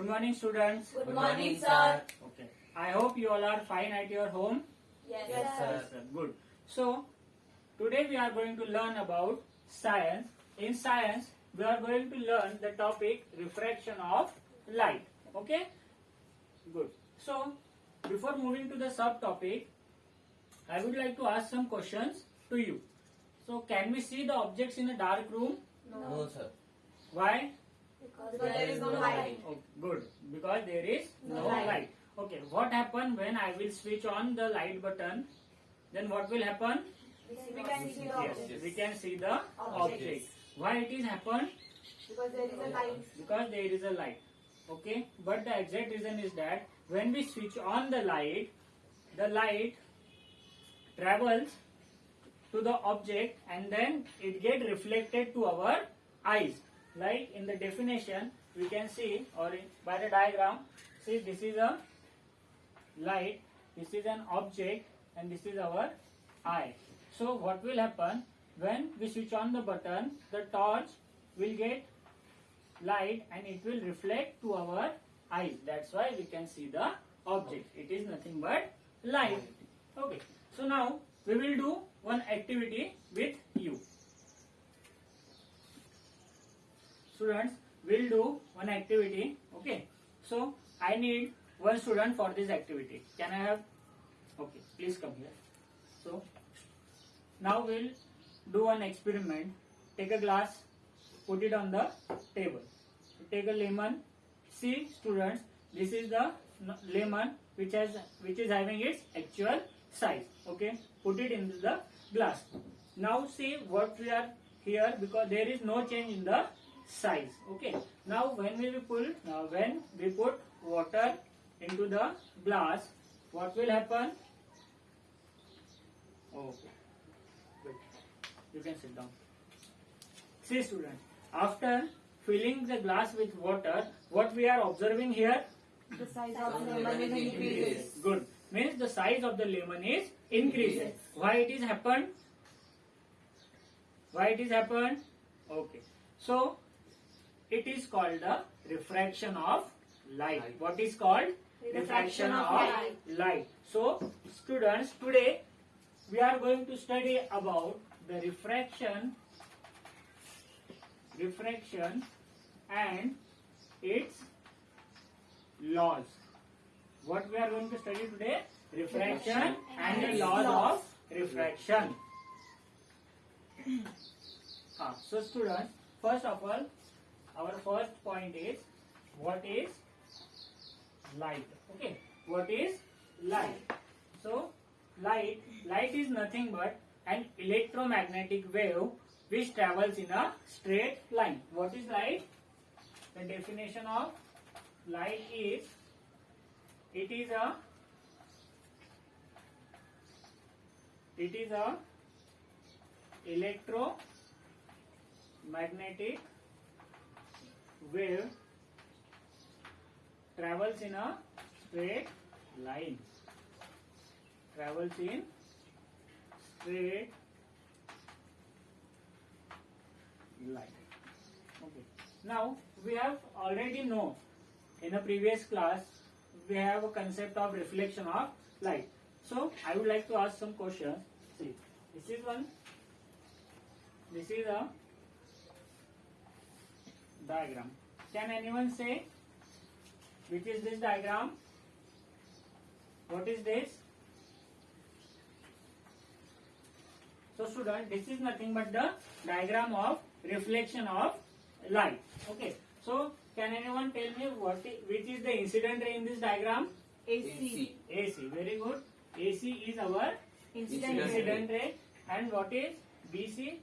Good morning, students. Good morning, sir. Okay. I hope you all are fine at your home. Yes, Yes, sir. sir. Sir. Good. So, today we are going to learn about science. In science, we are going to learn the topic refraction of light. Okay? Good. So, before moving to the subtopic, I would like to ask some questions to you. So, can we see the objects in a dark room? No, sir. Why? Because there is no light. Oh, good. Because there is no No light. light. Okay. What happen when I will switch on the light button? Then what will happen? We can see the Yes, object. we can see the object. Why it is happen? Because there is a light. Because there is a light. Okay. But the exact reason is that when we switch on the light travels to the object and then it get reflected to our eyes. Like in the definition, we can see, or by the diagram, see this is a light, this is an object, and this is our eye. So what will happen when we switch on the button? The torch will get light and it will reflect to our eyes. That's why we can see the object. It is nothing but light. Okay. So now we will do one activity with you. Students, we'll do one activity. Okay. So I need one student for this activity. Can I have? Okay. Please come here. So now we'll do an experiment. Take a glass, put it on the table. Take a lemon. See, students, this is the lemon which is having its actual size. Okay. Put it in the glass. Now see what we are here, because there is no change in the size. Okay. Now when we put water into the glass, what will happen? Okay. Good. You can sit down. See, students, after filling the glass with water, what we are observing here? The size of the lemon increases. Good. Means the size of the lemon is increasing. Why it is happened? Why it is happened? Okay. So it is called the refraction of light. What is called? Refraction of light. So students, today we are going to study about the refraction and its laws. What we are going to study today? Refraction and the laws of refraction. So students, first of all, our first point is, what is light? Okay, what is light? So light is nothing but an electromagnetic wave which travels in a straight line. What is light? The definition of light is, it is a electromagnetic wave travels in a straight line. Travels in straight line. Okay. Now we have already know in a previous class we have a concept of reflection of light. So I would like to ask some questions. See, this is a diagram. Can anyone say which is this diagram? What is this? So student, this is nothing but the diagram of reflection of light. Okay. So can anyone tell me which is the incident ray in this diagram? AC. AC. Very good. AC is our Incident ray. And what is BC?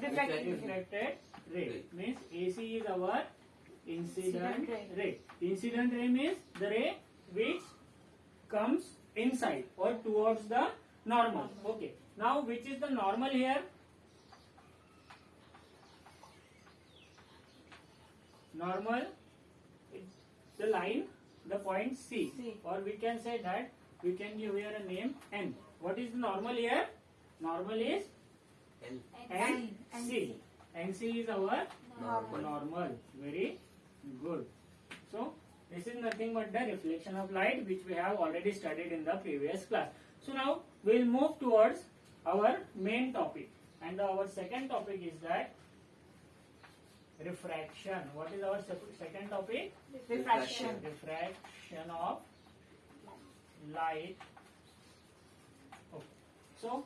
Reflected ray. Means AC is our incident ray. Incident ray means the ray which comes inside or towards the normal. Okay. Now which is the normal here? Normal is the line, the point C. Or we can say that we can give here a name N. What is the normal here? Normal is NC. NC is our Normal. normal. Very good. So This is nothing but the reflection of light which we have already studied in the previous class. So now we will move towards our main topic, and our second topic is that refraction. What is our second topic? Refraction. Refraction of light. Okay. So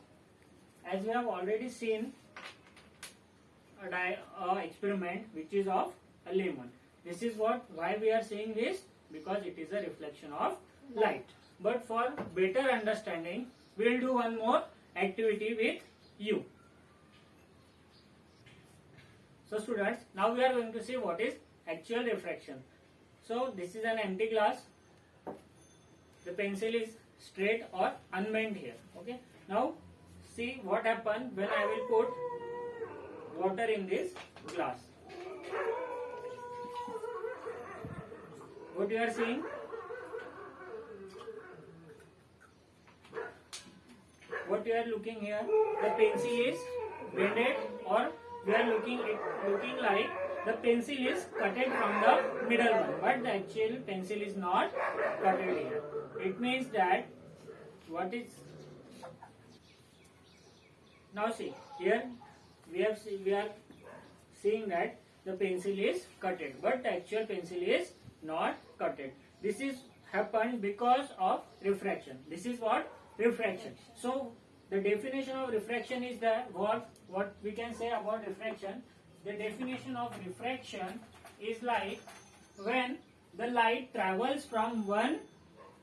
as we have already seen a experiment which is of a lemon. This is why we are saying this, because it is a reflection of light. But for better understanding, we will do one more activity with you. So students, now we are going to see what is actual refraction. So this is an empty glass. The pencil is straight or unbent here. Okay. Now see what happens when I will put water in this glass. What you are seeing? What you are looking here? The pencil is bended, or we are looking like the pencil is cutted from the middle one, but the actual pencil is not cutted here. It means that what is now see here we are seeing that the pencil is cutted, but the actual pencil is not cutted. This is happened because of refraction. This is what? Refraction. So the definition of refraction is that what we can say about refraction. The definition of refraction is like when the light travels from one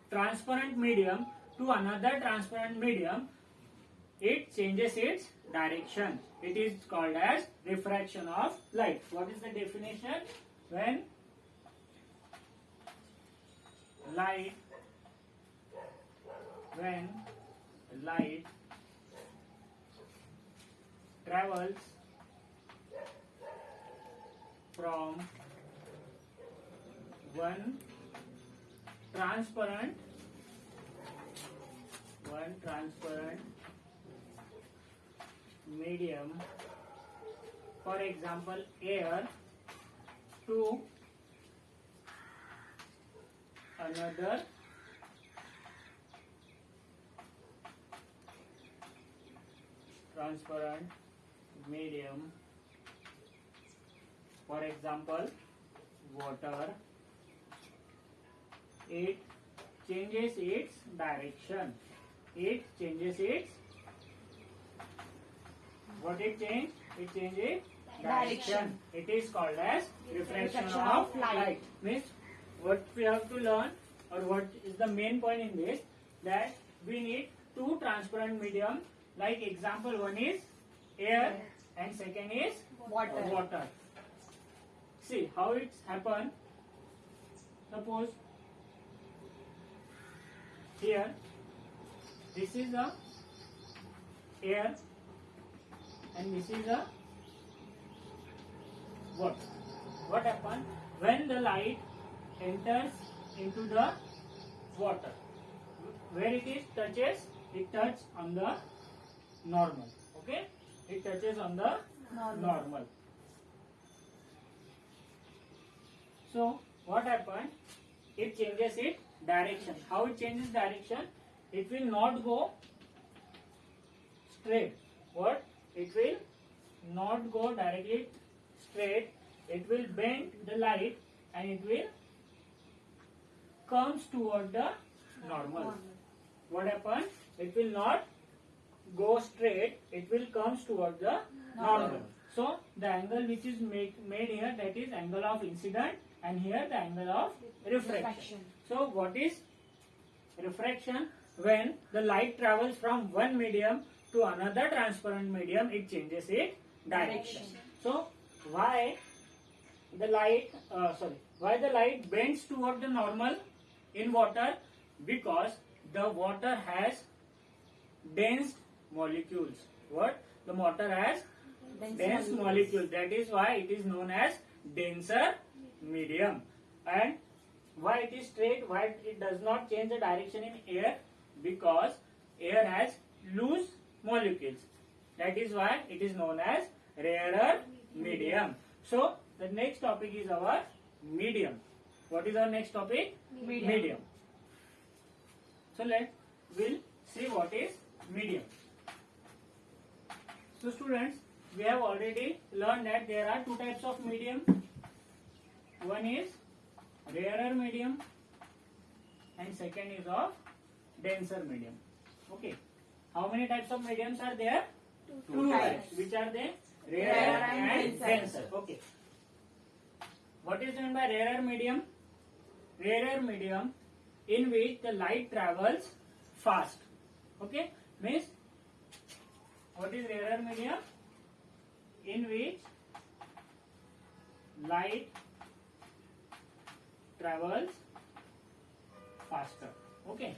transparent medium to another transparent medium, it changes its direction. It is called as refraction of light. What is the definition? When light travels from one transparent medium, for example air, to another transparent medium, for example water, it changes its direction. It changes its what it changes? It changes direction. It is called as refraction of light. Means what we have to learn, or what is the main point in this, that we need two transparent medium. Like example one is air and second is water. See how it's happened. Suppose here this is the air and this is the water. What happens when the light enters into the water? Where it is touches, it touches on the normal. Okay, it touches on the normal. So what happens? It changes its direction. How it changes direction? It will not go straight. What? It will not go directly straight. It will bend the light and it will comes toward the normal. What happens? It will not go straight. It will comes toward the normal. So the angle which is made here, that is angle of incident, and here the angle of refraction. So what is refraction? When the light travels from one medium to another transparent medium, it changes its direction. So why the light bends toward the normal in water? Because the water has dense molecules. What? The water has dense molecules. That is why it is known as denser medium. And why it is straight? Why it does not change the direction in air? Because air has loose molecules. That is why it is known as rarer medium. So the next topic is our medium. what is our next topic? Medium. So we'll see what is medium. So students, we have already learned that there are two types of medium. One is rarer medium and second is of denser medium. Okay. How many types of mediums are there? Two types. Which are they? Rarer and denser. Okay. What is meant by rarer medium? Rarer medium in which the light travels fast. Okay. Means what is rarer medium? In which light travels faster. Okay.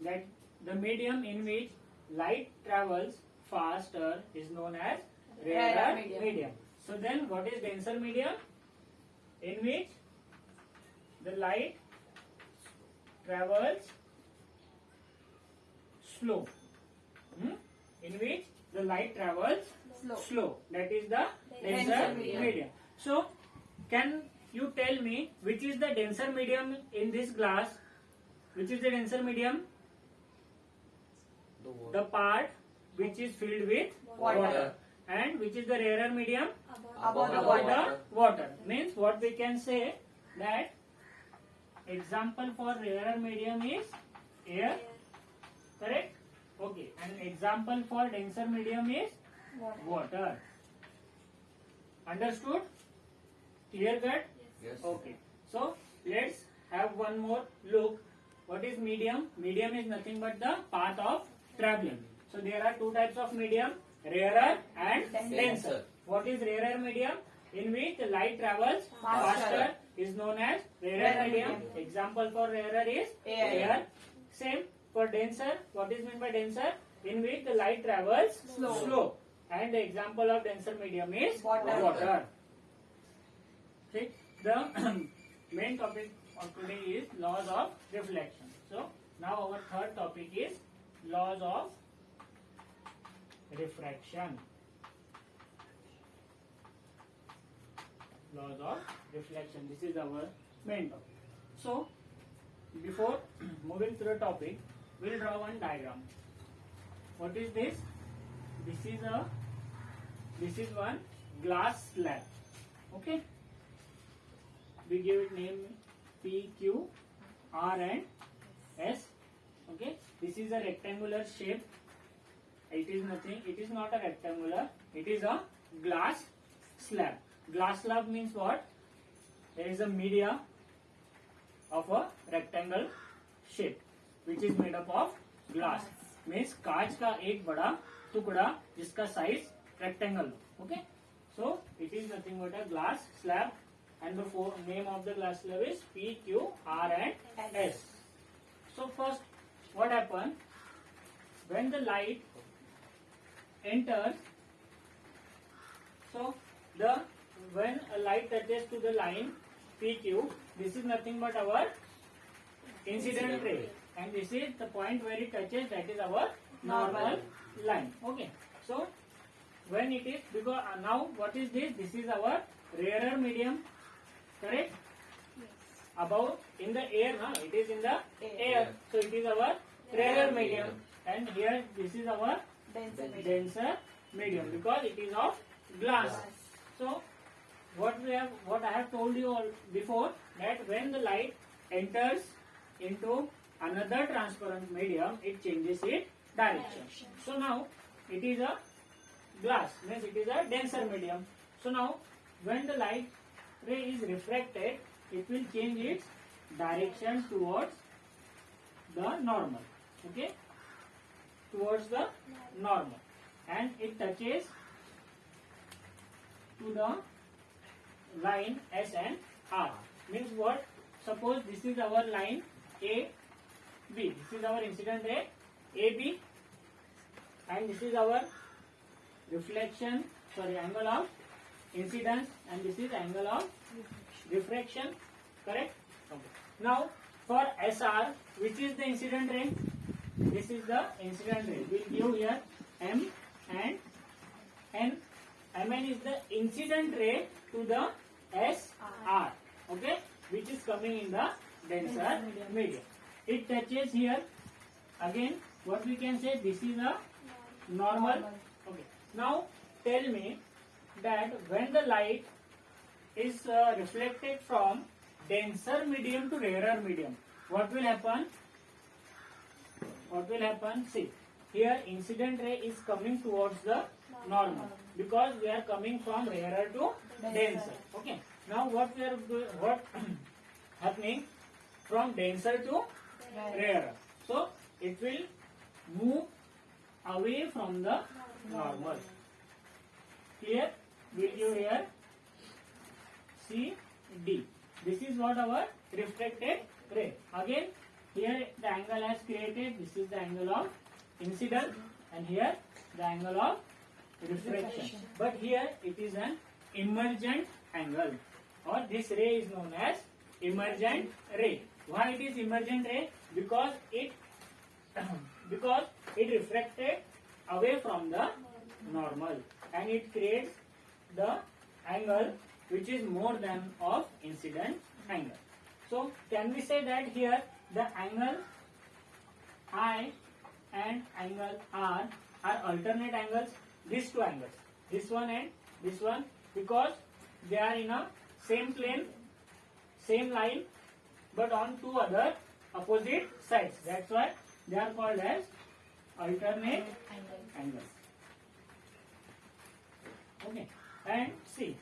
That the medium in which light travels faster is known as rarer medium. So then what is denser medium? In which the light travels slow. In which the light travels slow. That is the denser medium. So can you tell me which is the denser medium in this glass? Which is the denser medium? The part which is filled with water. And which is the rarer medium? About the the water. Means what we can say that example for rarer medium is air. Correct? Okay. And example for denser medium is water. Understood? Clear cut? Yes. Okay. So let's have one more look. What is medium? Medium is nothing but the path of traveling. So there are two types of medium, rarer and denser. What is rarer medium? In which the light travels faster is known as rarer medium. Example for rarer is air. Same for denser. What is meant by denser? In which the light travels slow. And the example of denser medium is water. See, the main topic of today is laws of reflection. So now our third topic is laws of refraction. Laws of reflection. This is our main topic. So before moving to the topic, we'll draw one diagram. What is this? This is one glass slab. Okay. We give it name P, Q, R and S. Okay. This is a rectangular shape. It is nothing. It is not a rectangular. It is a glass slab. Glass slab means what? There is a media of a rectangle shape which is made up of glass. Means कांच का एक बड़ा टुकड़ा जिसका size rectangle. Okay. So it is nothing but a glass slab, and the name of the glass slab is P, Q, R and S. So first, what happens when the light enters? So when a light touches to the line PQ, this is nothing but our incident ray, and this is the point where it touches, that is our normal line. Okay. So when it is, because now what is this? This is our rarer medium. Correct? Above in the air, no? It is in the air. So it is our rarer medium, and here this is our denser medium because it is of glass. So what I have told you all before, that when the light enters into another transparent medium, it changes its direction. So now it is a glass, means it is a denser medium. So now when the light ray is refracted, it will change its direction towards the normal. Okay, towards the normal, and it touches to the line S and R. Means what? Suppose this is our line A, B. This is our incident ray A, B, and this is our angle of incidence, and this is angle of refraction. Correct? Okay. Now for SR, which is the incident ray? This is the incident ray. We will give here M and N. Mn is the incident ray to the SR. Okay. which is coming in the denser medium. It touches here. Again, what we can say, this is a normal. Okay. Now tell me that when the light is reflected from denser medium to rarer medium, what will happen? What will happen? See, here incident ray is coming towards the normal because we are coming from rarer to denser. Okay. Now what happening from denser to rarer? So it will move away from the normal. Here we give here C D. This is what our reflected ray. Again, here the angle has created. This is the angle of incidence, and here the angle of refraction. But here it is an emergent angle, or this ray is known as emergent ray. Why it is emergent ray? Because it refracted away from the normal, and it creates the angle which is more than of incident angle. So can we say that here the angle I and angle R are alternate angles? These two angles, this one and this one, because they are in a same plane, same line, but on two other opposite sides. That's why they are called as alternate angles. Okay. And see,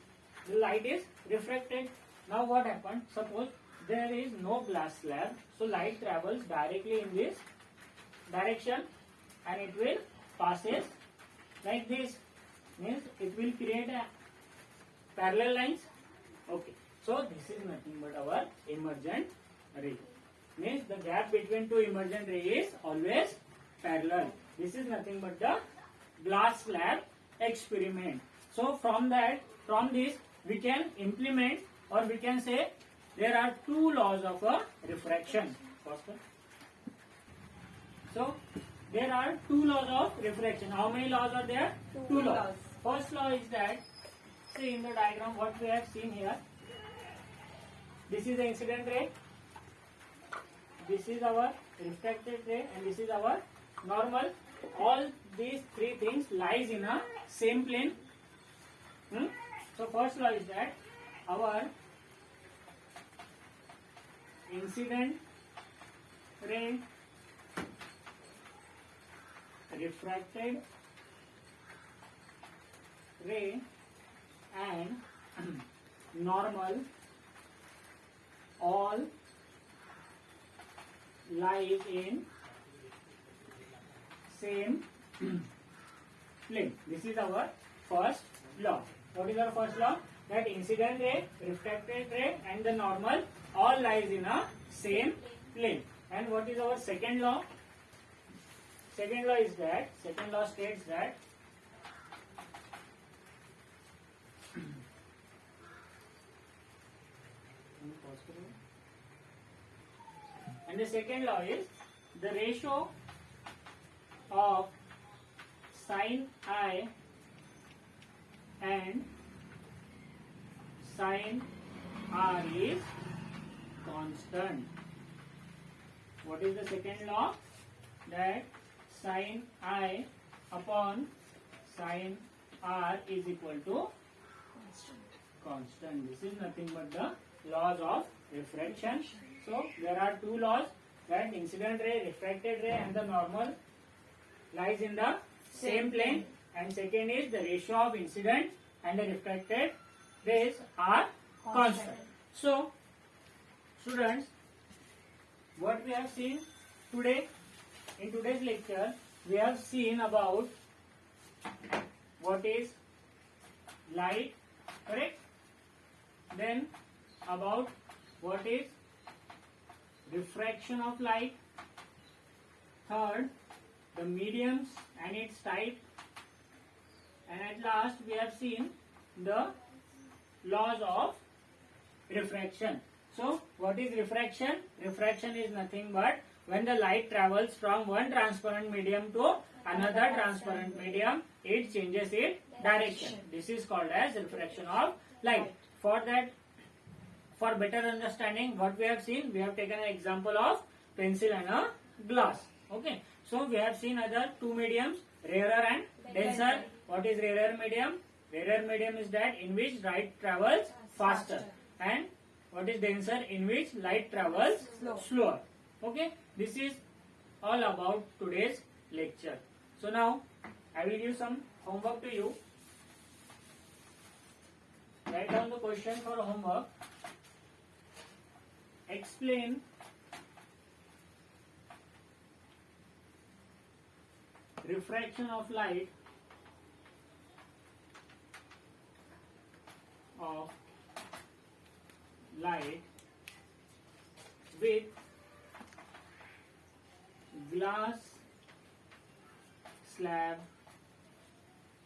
the light is refracted. Now what happened? Suppose there is no glass slab, so light travels directly in this direction, and it will passes like this. Means it will create a parallel lines. Okay. So this is nothing but our emergent ray. Means the gap between two emergent ray is always parallel. This is nothing but the glass slab experiment. So from this we can implement, or we can say there are two laws of a refraction. So there are two laws of refraction. How many laws are there? Two laws. First law is that, see in the diagram what we have seen here. This is the incident ray, this is our refracted ray, and this is our normal. All these three things lies in a same plane. So first law is that our incident ray, refracted ray, and normal all lies in same plane. This is our first law. What is our first law? That incident ray, refracted ray, and the normal all lies in a same plane. And what is our second law? Second law states that and the second law is the ratio of sin I and sin R is constant. What is the second law? That sin I upon sin R is equal to constant. This is nothing but the laws of refraction. So there are two laws, that incident ray, refracted ray, and the normal lies in the same plane, and second is the ratio of incident and the refracted rays are constant. So students, what we have seen today, in today's lecture, we have seen about what is light, correct? Then about what is refraction of light. Third, the mediums and its type. And at last we have seen the laws of refraction. So what is refraction? Refraction is nothing but when the light travels from one transparent medium to another transparent medium, it changes its direction. This is called as refraction of light. for better understanding what we have seen, we have taken an example of pencil and a glass. Okay. So we have seen other two mediums, rarer and denser. What is rarer medium? Rarer medium is that in which light travels faster. And what is denser? In which light travels slower. Okay. This is all about today's lecture. So now I will give some homework to you. Write down the question for homework. Explain refraction of light with glass slab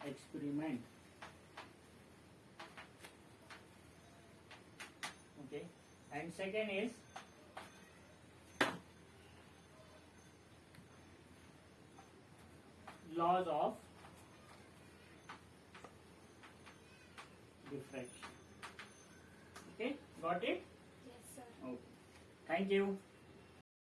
experiment. Okay, and second is laws of diffraction. Okay, got it? Yes, sir. Okay. Thank you.